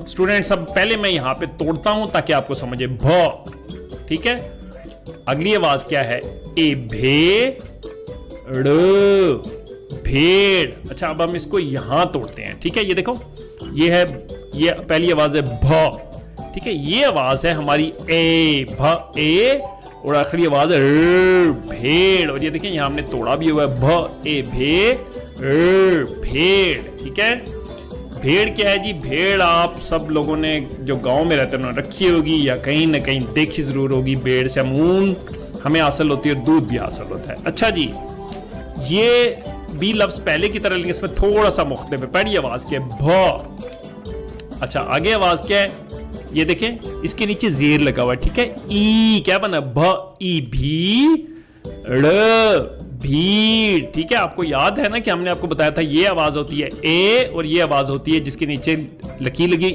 Students अब पहले मैं यहां पे तोड़ता हूं ताकि आपको समझे। भ, ठीक है। अगली आवाज क्या है? ए भेड़, भेड़। अच्छा अब हम इसको यहां तोड़ते हैं, ठीक है। ये देखो, ये है, ये पहली आवाज है भ, ठीक है। ये आवाज है हमारी ए, भ ए, और आखिरी आवाज है भेड़। और ये देखिए यहां हमने तोड़ा भी हुआ है, भ ए भेड़, ठीक है। भेड़ क्या है जी? भेड़ आप सब लोगों ने जो गांव में रहते हैं उन्होंने रखी होगी या कहीं ना कहीं देखी जरूर होगी। भेड़ से ऊन हमें हासिल होती है और दूध भी हासिल होता है। अच्छा जी, ये बी लफ्ज पहले की तरह लेकिन इसमें थोड़ा सा मुख्तलिफ है। पहली आवाज क्या है? भ। अच्छा आगे आवाज क्या है? ये देखें, इसके नीचे जेर लगा हुआ है, ठीक है। ई क्या बना? भ ई भी भीड़, ठीक है। आपको याद है ना कि हमने आपको बताया था ये आवाज होती है ए और ये आवाज होती है जिसके नीचे लकीर लगी